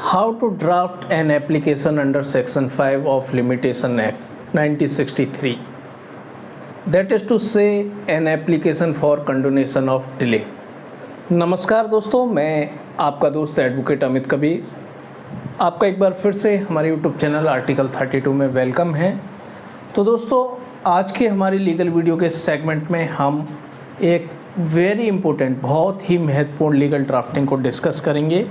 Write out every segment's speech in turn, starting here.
How to draft an application under Section 5 of Limitation Act 1963, that is to say an application for continuation of delay। नमस्कार दोस्तों, मैं आपका दोस्त advocate Amit Kabir आपका एक बार फिर से हमारे YouTube चैनल आर्टिकल 32 में वेलकम है। तो दोस्तों, आज के हमारी लीगल वीडियो के सेगमेंट में हम एक वेरी इम्पोर्टेंट, बहुत ही महत्वपूर्ण लीगल ड्राफ्टिंग को डिस्कस करेंगे,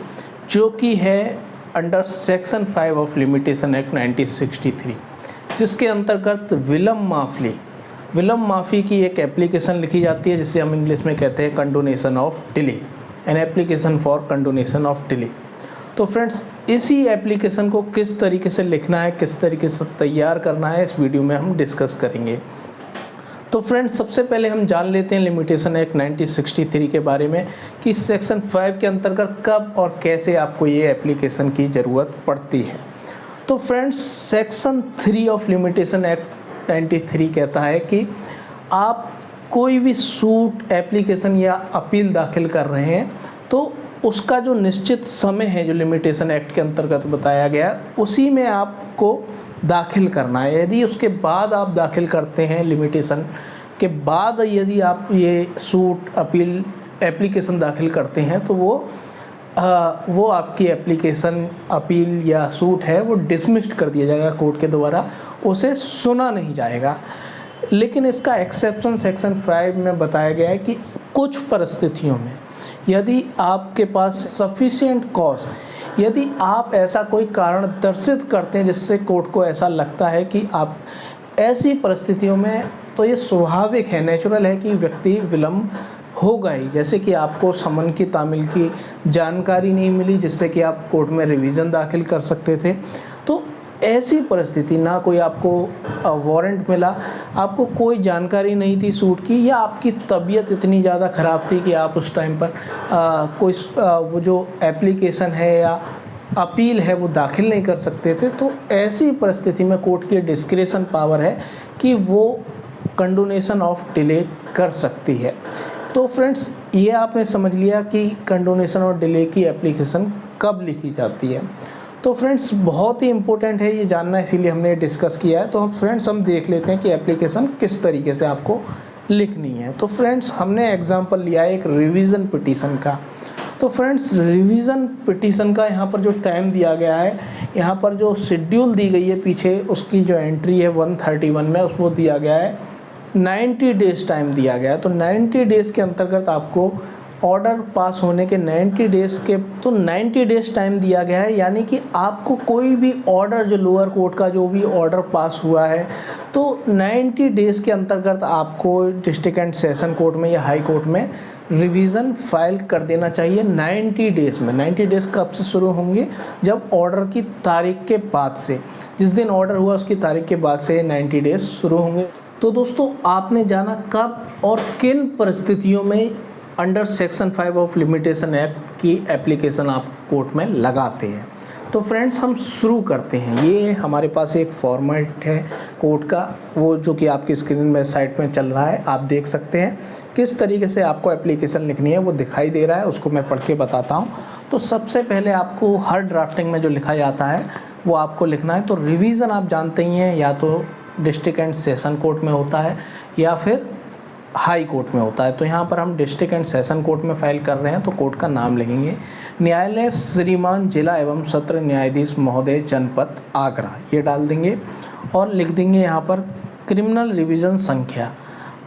जो कि है under section 5 of limitation act 1963, जिसके अंतर्गत विलम्ब माफ़ी की एक एप्लीकेशन लिखी जाती है, जिसे हम इंग्लिश में कहते हैं condonation of delay, N application for condonation of delay. तो फ्रेंड्स, इसी एप्लीकेशन को किस तरीके से लिखना है, किस तरीके से तैयार करना है, इस वीडियो में हम डिस्कस करेंगे। तो फ्रेंड्स, सबसे पहले हम जान लेते हैं लिमिटेशन एक्ट 1963 के बारे में कि सेक्शन 5 के अंतर्गत कब और कैसे आपको ये एप्लीकेशन की ज़रूरत पड़ती है। तो friends, section 3 of limitation act 93 कहता है कि आप कोई भी सूट, एप्लीकेशन या अपील दाखिल कर रहे हैं तो उसका जो निश्चित समय है, जो लिमिटेशन एक्ट के अंतर्गत बताया गया, उसी में आपको दाखिल करना है। यदि उसके बाद आप दाखिल करते हैं, लिमिटेशन के बाद यदि आप ये सूट, अपील, एप्लीकेशन दाखिल करते हैं, तो वो आपकी एप्लीकेशन, अपील या सूट है वो डिसमिस्ड कर दिया जाएगा कोर्ट के द्वारा, उसे सुना नहीं जाएगा। लेकिन इसका एक्सेप्शन सेक्शन 5 में बताया गया है कि कुछ परिस्थितियों में यदि आपके पास सफिशिएंट कॉज, यदि आप ऐसा कोई कारण दर्शित करते हैं जिससे कोर्ट को ऐसा लगता है कि आप ऐसी परिस्थितियों में, तो ये स्वाभाविक है, नेचुरल है कि व्यक्ति विलम्ब होगा ही। जैसे कि आपको समन की तामील की जानकारी नहीं मिली जिससे कि आप कोर्ट में रिवीजन दाखिल कर सकते थे, तो ऐसी परिस्थिति, ना कोई आपको वारंट मिला, आपको कोई जानकारी नहीं थी सूट की, या आपकी तबीयत इतनी ज़्यादा ख़राब थी कि आप उस टाइम पर वो जो एप्लीकेशन है या अपील है वो दाखिल नहीं कर सकते थे, तो ऐसी परिस्थिति में कोर्ट की डिस्क्रेशन पावर है कि वो कंडोनेशन ऑफ डिले कर सकती है। तो फ्रेंड्स, ये आपने समझ लिया कि कंडोनेशन और डिले की एप्लीकेशन कब लिखी जाती है। तो फ्रेंड्स, बहुत ही इम्पोर्टेंट है ये जानना, इसीलिए हमने डिस्कस किया है। तो हम फ्रेंड्स देख लेते हैं कि एप्लीकेशन किस तरीके से आपको लिखनी है। तो फ्रेंड्स, हमने एग्जांपल लिया है एक रिवीजन पिटीशन का। तो फ्रेंड्स, रिवीजन पिटीशन का यहाँ पर जो टाइम दिया गया है, यहाँ पर जो शेड्यूल दी गई है पीछे, उसकी जो एंट्री है 131 में, उसको दिया गया है 90 डेज़ टाइम दिया गया है। तो 90 डेज़ के अंतर्गत आपको ऑर्डर पास होने के 90 डेज़ टाइम दिया गया है, यानी कि आपको कोई भी ऑर्डर, जो लोअर कोर्ट का जो भी ऑर्डर पास हुआ है, तो 90 डेज़ के अंतर्गत आपको डिस्ट्रिक्ट एंड सेशन कोर्ट में या हाई कोर्ट में रिवीज़न फाइल कर देना चाहिए 90 डेज़ में। 90 डेज़ कब से शुरू होंगे? जब ऑर्डर की तारीख के बाद से, जिस दिन ऑर्डर हुआ उसकी तारीख के बाद से 90 डेज़ शुरू होंगे। तो दोस्तों, आपने जाना कब और किन परिस्थितियों में under section 5 of limitation act की एप्लीकेशन आप कोर्ट में लगाते हैं। तो फ्रेंड्स, हम शुरू करते हैं। ये हमारे पास एक फॉर्मेट है कोर्ट का, वो जो कि आपकी स्क्रीन में साइट में चल रहा है, आप देख सकते हैं किस तरीके से आपको एप्लीकेशन लिखनी है, वो दिखाई दे रहा है, उसको मैं पढ़ के बताता हूँ। तो सबसे पहले आपको हर ड्राफ्टिंग में जो लिखा जाता है वो आपको लिखना है। तो रिवीज़न आप जानते ही हैं, या तो डिस्ट्रिक्ट एंड सेशन कोर्ट में होता है या फिर हाई कोर्ट में होता है। तो यहाँ पर हम डिस्ट्रिक्ट एंड सेशन कोर्ट में फाइल कर रहे हैं, तो कोर्ट का नाम लिखेंगे न्यायालय श्रीमान जिला एवं सत्र न्यायाधीश महोदय जनपद आगरा, ये डाल देंगे और लिख देंगे यहाँ पर क्रिमिनल रिवीजन संख्या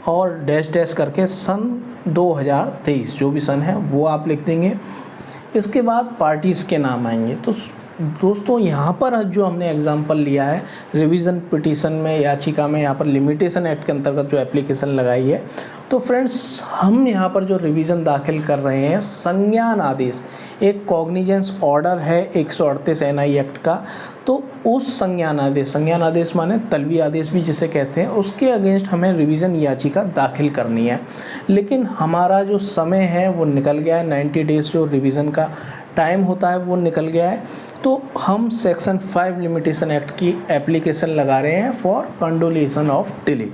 और डैश डैश करके सन 2023, जो भी सन है वो आप लिख देंगे। इसके बाद पार्टीज़ के नाम आएंगे। तो दोस्तों, यहाँ पर जो हमने एग्जांपल लिया है रिवीजन पिटीशन में, याचिका में, यहाँ पर लिमिटेशन एक्ट के अंतर्गत जो एप्लीकेशन लगाई है, तो फ्रेंड्स, हम यहाँ पर जो रिवीजन दाखिल कर रहे हैं, संज्ञान आदेश, एक कॉग्निजेंस ऑर्डर है 138 NI एक्ट का, तो उस संज्ञान आदेश माने तलबी आदेश भी जिसे कहते हैं, उसके अगेंस्ट हमें रिवीजन याचिका दाखिल करनी है। लेकिन हमारा जो समय है वो निकल गया है, 90 डेज़ जो रिवीजन का टाइम होता है वो निकल गया है। तो हम सेक्शन 5 लिमिटेशन एक्ट की एप्लीकेशन लगा रहे हैं फॉर कंडोनेशन ऑफ डिले।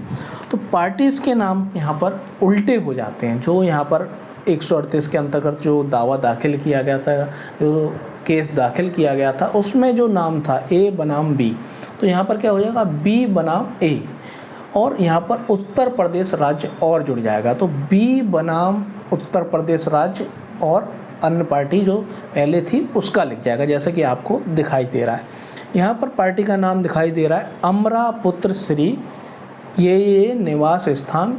तो पार्टीज़ के नाम यहाँ पर उल्टे हो जाते हैं, जो यहाँ पर 138 के अंतर्गत जो दावा दाखिल किया गया था, जो केस दाखिल किया गया था, उसमें जो नाम था ए बनाम बी, तो यहाँ पर क्या हो जाएगा बी बनाम ए, और यहाँ पर उत्तर प्रदेश राज्य और जुड़ जाएगा, तो बी बनाम उत्तर प्रदेश राज्य और अन्य पार्टी जो पहले थी उसका लिख जाएगा, जैसा कि आपको दिखाई दे रहा है। यहाँ पर पार्टी का नाम दिखाई दे रहा है अमरा पुत्र श्री, ये निवास स्थान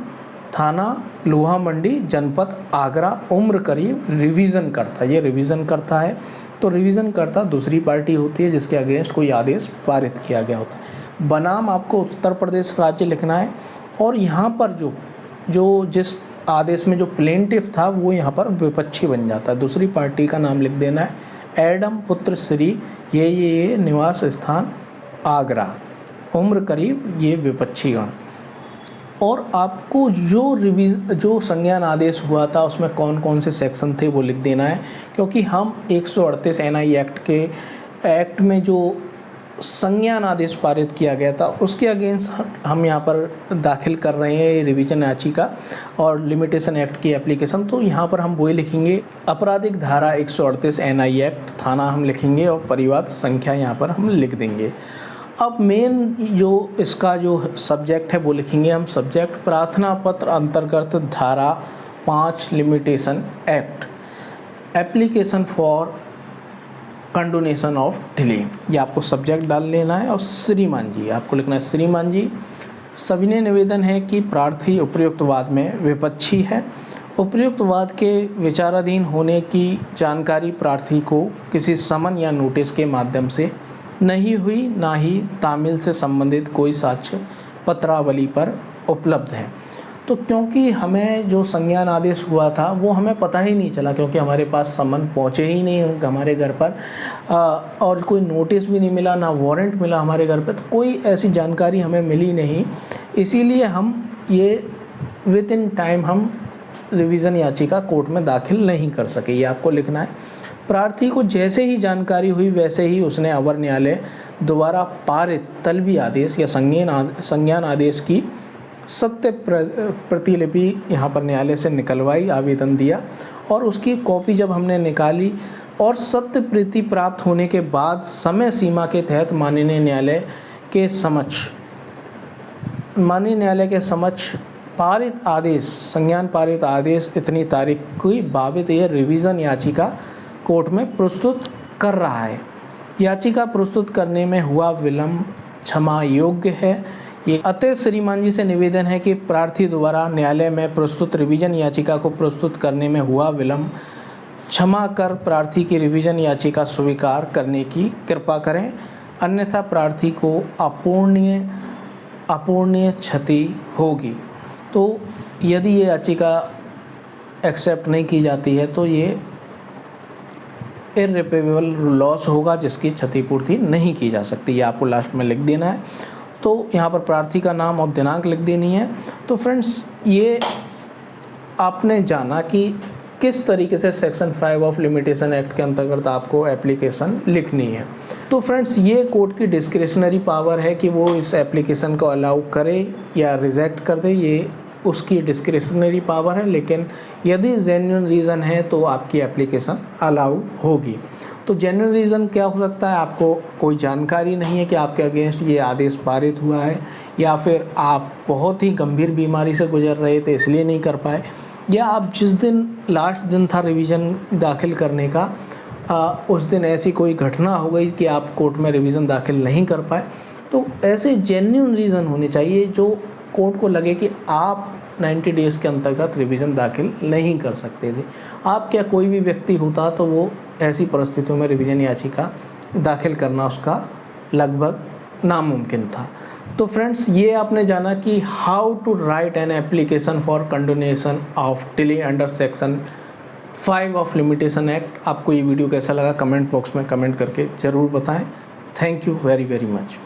थाना लोहा मंडी, जनपद आगरा, उम्र करीब, रिवीजन करता, ये रिवीजन करता है, तो रिवीजन करता दूसरी पार्टी होती है जिसके अगेंस्ट कोई आदेश पारित किया गया होता है। बनाम आपको उत्तर प्रदेश राज्य लिखना है, और यहाँ पर जो जिस आदेश में जो प्लेंटिफ था वो यहाँ पर विपक्षी बन जाता है, दूसरी पार्टी का नाम लिख देना है एडम पुत्र श्री, ये निवास स्थान आगरा, उम्र करीब, ये विपक्षी गण। और आपको जो संज्ञान आदेश हुआ था उसमें कौन कौन से सेक्शन थे वो लिख देना है, क्योंकि हम 138 एनआई एक्ट में जो संज्ञान आदेश पारित किया गया था उसके अगेंस्ट हम यहाँ पर दाखिल कर रहे हैं रिवीजन याचिका और लिमिटेशन एक्ट की एप्लीकेशन, तो यहाँ पर हम वही लिखेंगे आपराधिक धारा 138 एनआई एक्ट, थाना हम लिखेंगे और परिवाद संख्या यहाँ पर हम लिख देंगे। अब मेन जो इसका जो सब्जेक्ट है वो लिखेंगे हम, सब्जेक्ट प्रार्थना पत्र अंतर्गत धारा 5 limitation act, application for condonation of delay, ये आपको सब्जेक्ट डाल लेना है। और श्रीमान जी आपको लिखना है, श्रीमान जी सविनय निवेदन है कि प्रार्थी उपयुक्त वाद में विपक्षी है, उपयुक्त वाद के विचाराधीन होने की जानकारी प्रार्थी को किसी समन या नोटिस के माध्यम से नहीं हुई, ना ही तामिल से संबंधित कोई साक्ष्य पत्रावली पर उपलब्ध है। तो क्योंकि हमें जो संज्ञान आदेश हुआ था वो हमें पता ही नहीं चला, क्योंकि हमारे पास समन पहुँचे ही नहीं हमारे घर पर, और कोई नोटिस भी नहीं मिला, ना वारंट मिला हमारे घर पर, तो कोई ऐसी जानकारी हमें मिली नहीं, इसीलिए हम ये विद इन टाइम हम रिवीजन याचिका कोर्ट में दाखिल नहीं कर सके, ये आपको लिखना है। प्रार्थी को जैसे ही जानकारी हुई वैसे ही उसने अवर न्यायालय द्वारा पारित तलबी आदेश या संज्ञान आदेश की सत्य प्रतिलिपि यहाँ पर न्यायालय से निकलवाई, आवेदन दिया, और उसकी कॉपी जब हमने निकाली और सत्य प्रति प्राप्त होने के बाद समय सीमा के तहत माननीय न्यायालय के समक्ष पारित आदेश, संज्ञान पारित आदेश इतनी तारीख की बाबत यह रिवीजन याचिका कोर्ट में प्रस्तुत कर रहा है। याचिका प्रस्तुत करने में हुआ विलंब क्षमा योग्य है। ये अतः श्रीमान जी से निवेदन है कि प्रार्थी द्वारा न्यायालय में प्रस्तुत रिवीजन याचिका को प्रस्तुत करने में हुआ विलंब क्षमा कर प्रार्थी की रिवीजन याचिका स्वीकार करने की कृपा करें, अन्यथा प्रार्थी को अपूर्णीय क्षति होगी। तो यदि ये याचिका एक्सेप्ट नहीं की जाती है तो ये इररिपेरेबल लॉस होगा, जिसकी क्षतिपूर्ति नहीं की जा सकती, ये आपको लास्ट में लिख देना है। तो यहाँ पर प्रार्थी का नाम और दिनांक लिख देनी है। तो फ्रेंड्स ये आपने जाना कि किस तरीके से सेक्शन 5 ऑफ लिमिटेशन एक्ट के अंतर्गत आपको एप्लीकेशन लिखनी है। तो फ्रेंड्स ये कोर्ट की डिस्क्रिशनरी पावर है कि वो इस एप्लीकेशन को अलाउ करे या रिजेक्ट कर दे, ये उसकी डिस्क्रिशनरी पावर है, लेकिन यदि जेन्युइन रीज़न है तो आपकी एप्लीकेशन अलाउ होगी। तो जेन्युइन रीज़न क्या हो सकता है, आपको कोई जानकारी नहीं है कि आपके अगेंस्ट ये आदेश पारित हुआ है, या फिर आप बहुत ही गंभीर बीमारी से गुजर रहे थे इसलिए नहीं कर पाए, या आप जिस दिन लास्ट दिन था रिवीजन दाखिल करने का उस दिन ऐसी कोई घटना हो गई कि आप कोर्ट में रिवीजन दाखिल नहीं कर पाए। तो ऐसे जेन्युइन रीज़न होने चाहिए जो कोर्ट को लगे कि आप 90 डेज़ के अंतर्गत रिवीजन दाखिल नहीं कर सकते थे। आप क्या कोई भी व्यक्ति होता तो वो ऐसी परिस्थितियों में रिवीजन याचिका दाखिल करना उसका लगभग नामुमकिन था। तो फ्रेंड्स ये आपने जाना कि how to write an application for condonation of delay under section 5 of limitation act. आपको ये वीडियो कैसा लगा कमेंट बॉक्स में कमेंट करके ज़रूर बताएं। Thank you very very much.